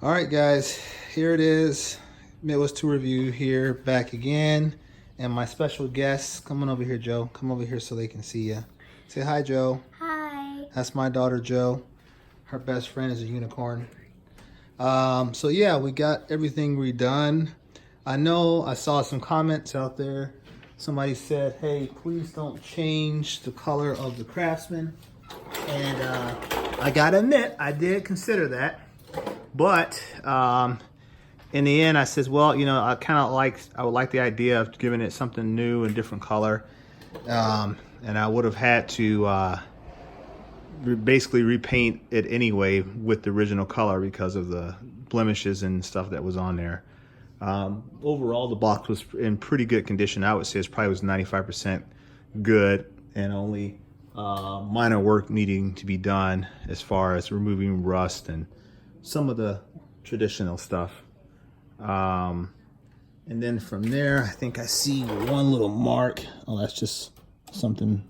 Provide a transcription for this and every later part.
All right, guys, here it is. Midwest 2 review here, back again. And my special guest, come on over here, Joe. Come over here so they can see you. Say hi, Joe. Hi. That's my daughter, Joe. Her best friend is a unicorn. So yeah, we got everything redone. I know I saw some comments out there. Somebody said, hey, please don't change the color of the Craftsman. And I gotta admit, I did consider that. But in the end, I says, well, you know, I would like the idea of giving it something new and different color. And I would have had to basically repaint it anyway with the original color because of the blemishes and stuff that was on there. Overall, the box was in pretty good condition. I would say it probably was 95% good, and only minor work needing to be done as far as removing rust and some of the traditional stuff. And then from there, I think I see one little mark. Oh, that's just something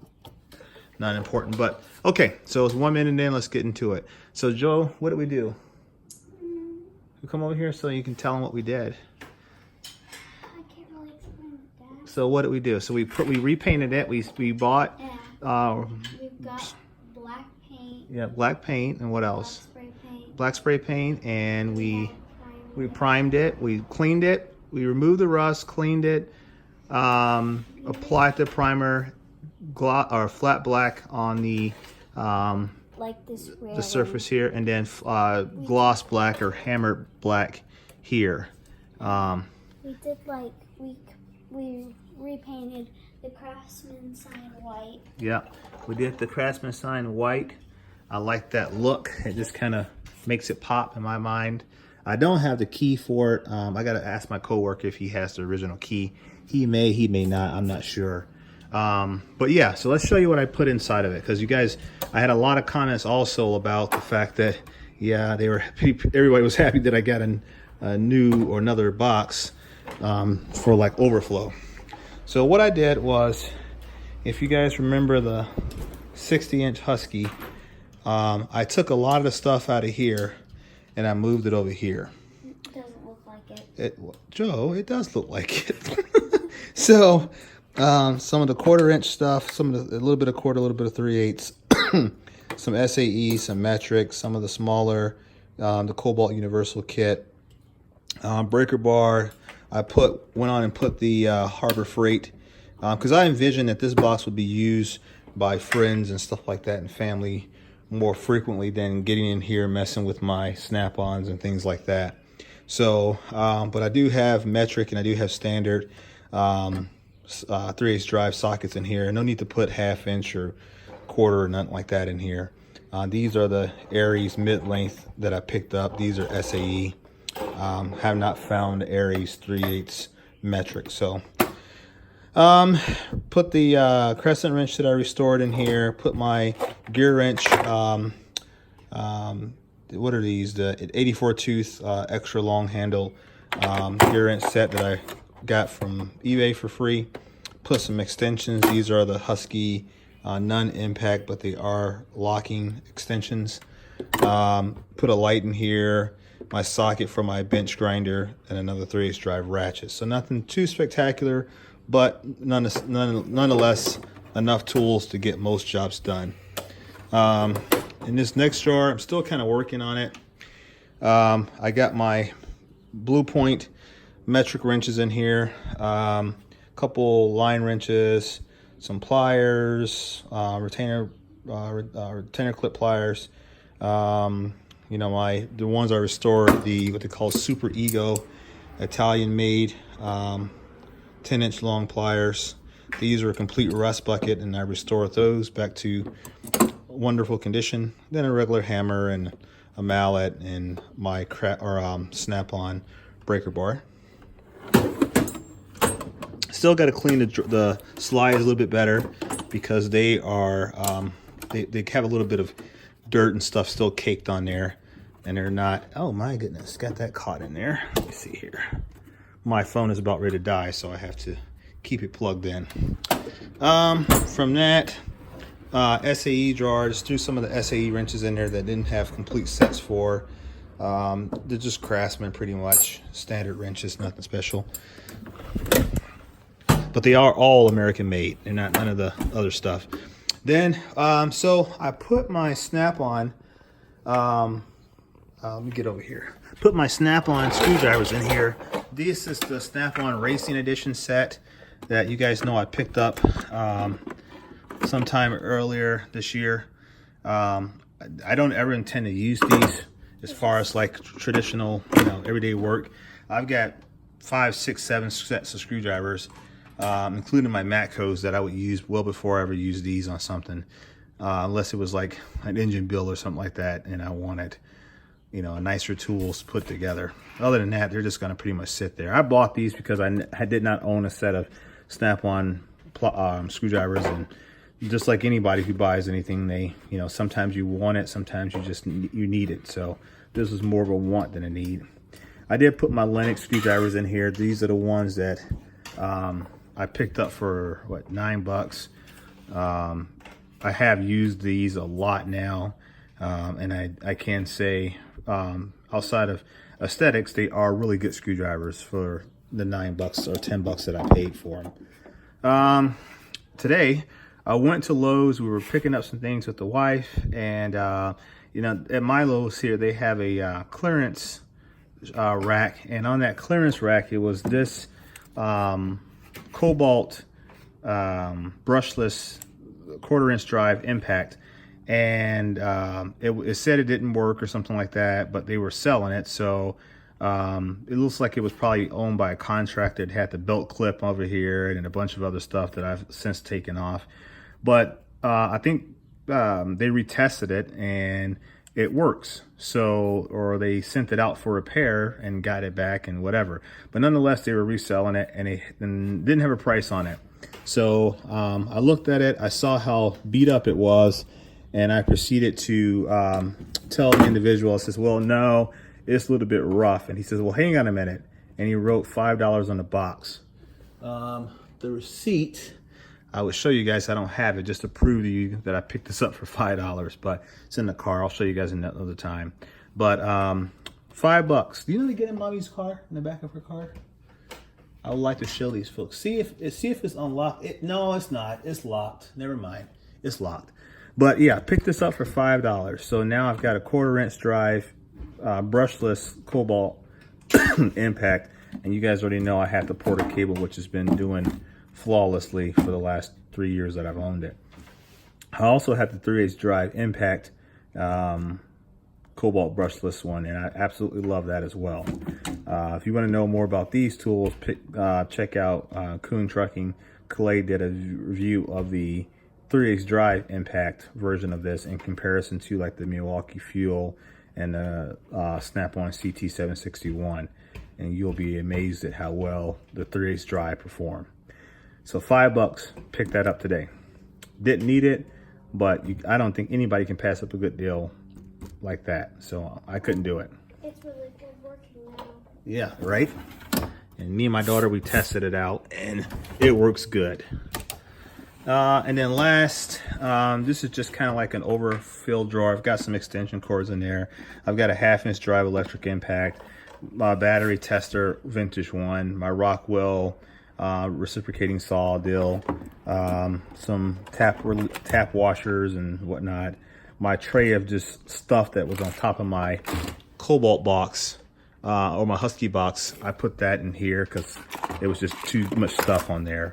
not important, but okay. So it's 1 minute in, let's get into it. So Joe, what did we do? You come over here so you can tell them what we did. I can't really explain that. So what did we do? So we repainted it. We bought We've got black paint. yeah, black paint, and what else? Black spray paint. Black spray paint, and we primed it, we cleaned it, we removed the rust, cleaned it, applied the primer, flat black on the like this the surface here, and then gloss black or hammered black here. We did like we repainted the Craftsman sign white. Yeah, we did the Craftsman sign white. I like that look. It just kind of makes it pop in my mind. I don't have the key for it. I got to ask my coworker if he has the original key. He may not. I'm not sure. But yeah, so let's show you what I put inside of it, because you guys, I had a lot of comments also about the fact that, yeah, everybody was happy that I got a new or another box for like overflow. So what I did was, if you guys remember the 60-inch Husky, I took a lot of the stuff out of here and I moved it over here. It doesn't look like it. Joe, it does look like it. So some of the 1/4-inch stuff, a little bit of quarter, a little bit of 3/8, some SAE, some metric, some of the smaller, the Cobalt Universal kit, breaker bar. I went on and put the Harbor Freight, because I envisioned that this box would be used by friends and stuff like that and family more frequently than getting in here messing with my snap-ons and things like that. So, but I do have metric and I do have standard 3/8 drive sockets in here. No need to put 1/2 or 1/4 or nothing like that in here. These are the Aries mid-length that I picked up. These are SAE. Have not found Aries 3/8 metric. So put the crescent wrench that I restored in here. Put my gear wrench. What are these? The 84 tooth extra long handle gear wrench set that I got from eBay for free. Put some extensions. These are the Husky non-impact, but they are locking extensions. Put a light in here. My socket for my bench grinder, and another 3/8 drive ratchet. So nothing too spectacular, but nonetheless enough tools to get most jobs done. In this next jar, I'm still kind of working on it. I got my Blue Point metric wrenches in here, couple line wrenches, some pliers, retainer clip pliers. You know, the ones I restored, what they call Super Ego Italian made 10-inch long pliers. These are a complete rust bucket, and I restored those back to wonderful condition. Then a regular hammer and a mallet and my snap-on breaker bar. Still got to clean the slides a little bit better, because they are they have a little bit of dirt and stuff still caked on there, and they're not, oh my goodness, got that caught in there. Let me see here. My phone is about ready to die, so I have to keep it plugged in. From that, SAE jar, just threw some of the SAE wrenches in there that didn't have complete sets for. They're just Craftsman, pretty much standard wrenches, nothing special. But they are all American made. They're not none of the other stuff. Then, so I put my Snap-on. Let me get over here. Put my Snap-on screwdrivers in here. This is the Snap-on Racing Edition set that you guys know I picked up sometime earlier this year. I don't ever intend to use these as far as like traditional, everyday work. I've got 5, 6, 7 sets of screwdrivers, including my Matcos that I would use well before I ever use these on something, unless it was like an engine build or something like that, and I wanted, a nicer tools put together. Other than that, they're just going to pretty much sit there. I bought these because I did not own a set of Snap-on screwdrivers, and just like anybody who buys anything, they, sometimes you want it, sometimes you need it. So this was more of a want than a need. I did put my Lennox screwdrivers in here. These are the ones that I picked up for what, $9. I have used these a lot now, and I can say outside of aesthetics, they are really good screwdrivers for the $9 or $10 that I paid for them. Today I went to Lowe's. We were picking up some things with the wife, and at my Lowe's here, they have a clearance rack, and on that clearance rack, it was this Cobalt brushless 1/4-inch drive impact, and it said it didn't work or something like that, but they were selling it, so it looks like it was probably owned by a contractor. It had the belt clip over here and a bunch of other stuff that I've since taken off, but I think they retested it and it works. So, or they sent it out for repair and got it back and whatever, but nonetheless they were reselling it, and didn't have a price on it. So I looked at it, I saw how beat up it was, and I proceeded to tell the individual, I says, well, no, it's a little bit rough. And he says, well, hang on a minute. And he wrote $5 on the box. The receipt, I will show you guys. I don't have it, just to prove to you that I picked this up for $5, but it's in the car. I'll show you guys another time. But $5. Do you know they get in mommy's car, in the back of her car? I would like to show these folks. See if it's unlocked. No, it's not. It's locked. Never mind. It's locked. But yeah, picked this up for $5. So now I've got a 1/4-inch drive, brushless Cobalt impact, and you guys already know I have the Porter cable, which has been doing flawlessly for the last 3 years that I've owned it. I also have the 3/8 drive impact Cobalt brushless one, and I absolutely love that as well. If you want to know more about these tools, check out Kuhn Trucking. Clay did a review of the 3/8 drive impact version of this in comparison to like the Milwaukee Fuel and the Snap-on CT761, and you'll be amazed at how well the 3/8 drive perform. So $5, picked that up today. Didn't need it, but I don't think anybody can pass up a good deal like that, so I couldn't do it. It's really good working now. Yeah, right? And me and my daughter, we tested it out, and it works good. And then last, this is just kind of like an overfill drawer. I've got some extension cords in there. I've got a 1/2-inch drive electric impact, my battery tester, vintage one, my Rockwell reciprocating saw deal, some tap washers and whatnot, my tray of just stuff that was on top of my Cobalt box, or my Husky box. I put that in here because it was just too much stuff on there.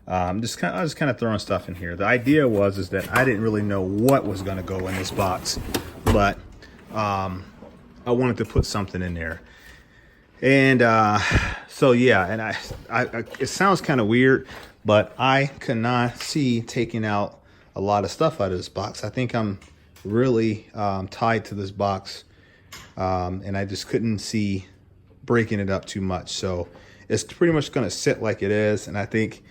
I was just kind of throwing stuff in here. The idea is that I didn't really know what was going to go in this box, but I wanted to put something in there. And so yeah, and I it sounds kind of weird, but I cannot see taking out a lot of stuff out of this box. I think I'm really tied to this box, and I just couldn't see breaking it up too much. So it's pretty much going to sit like it is, and I think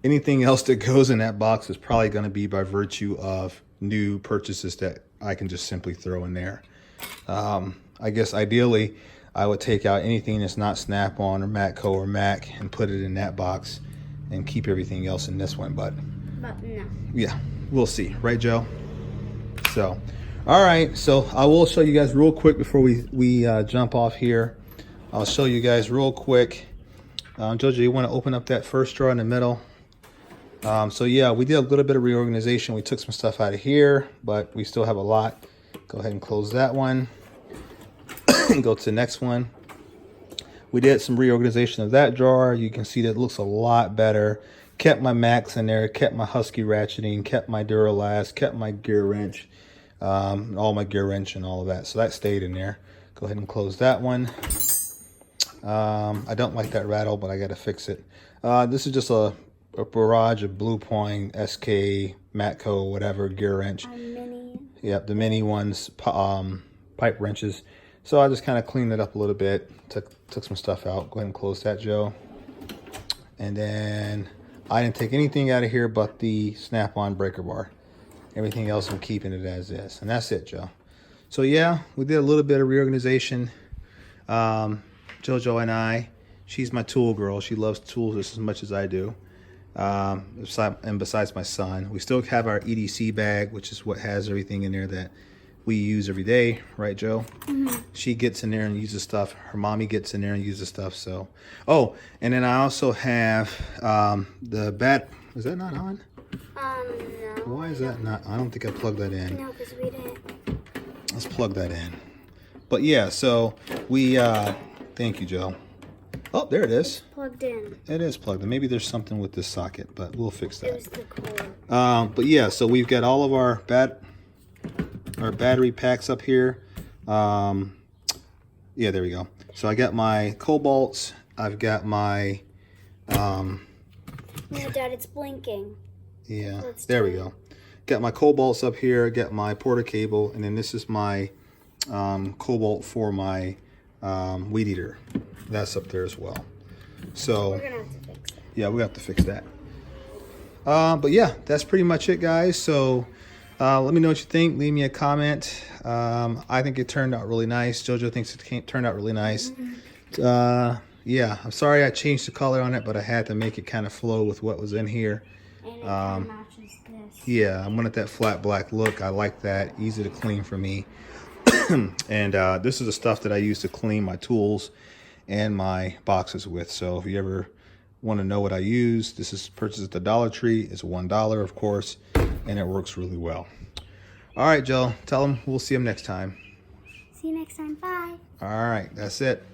anything else that goes in that box is probably going to be by virtue of new purchases that I can just simply throw in there. I guess ideally I would take out anything that's not Snap-on or Matco or Mac and put it in that box and keep everything else in this one. But no. yeah, we'll see. Right, Joe? So All right, so I will show you guys real quick before we jump off here. I'll show you guys real quick. Jojo, you want to open up that first drawer in the middle? So yeah, we did a little bit of reorganization. We took some stuff out of here, but we still have a lot. Go ahead and close that one and go to the next one. We did some reorganization of that drawer. You can see that it looks a lot better. Kept my Max in there, kept my Husky ratcheting, kept my Duralast, kept my gear wrench, all my gear wrench and all of that. So that stayed in there. Go ahead and close that one. I don't like that rattle, but I got to fix it. This is just a barrage of Blue Point, SK, Matco, whatever, gear wrench. Mini. Yep, the mini ones, pipe wrenches. So I just kind of cleaned it up a little bit, took some stuff out. Go ahead and close that, Joe. And then I didn't take anything out of here but the snap-on breaker bar. Everything else I'm keeping it as is. And that's it, Joe. So yeah, we did a little bit of reorganization. Jojo and I, she's my tool girl. She loves tools just as much as I do. And besides my son, we still have our EDC bag, which is what has everything in there that we use every day, right, Joe? Mm-hmm. She gets in there and uses stuff. Her mommy gets in there and uses stuff. So, oh, and then I also have the bat. Is that not on? No. Why is that not? I don't think I plugged that in. No, because we didn't. Let's plug that in. But yeah, so we. Thank you, Joe. Oh, there it is. Plugged in. It is plugged in. Maybe there's something with this socket, but we'll fix that. It was the cord. But yeah, so we've got all of our battery packs up here. Yeah, there we go. So I got my cobalts. I've got my No, Dad, it's blinking. yeah, there we go. Got my cobalts up here. Got my porta cable, and then this is my cobalt for my weed eater. That's up there as well. So We're gonna have to fix that. yeah, we have to fix that. But yeah, that's pretty much it, guys. So let me know what you think. Leave me a comment. I think it turned out really nice. Jojo thinks it turned out really nice. Yeah, I'm sorry I changed the color on it, but I had to make it kind of flow with what was in here. And it kind of matches this. Yeah, I wanted that flat black look. I like that. Easy to clean for me. And this is the stuff that I use to clean my tools and my boxes with. So if you ever want to know what I use, this is purchased at the Dollar Tree. It's $1, of course, and it works really well. All right, Joe, tell them we'll see them next time. See you next time. Bye. All right, that's it.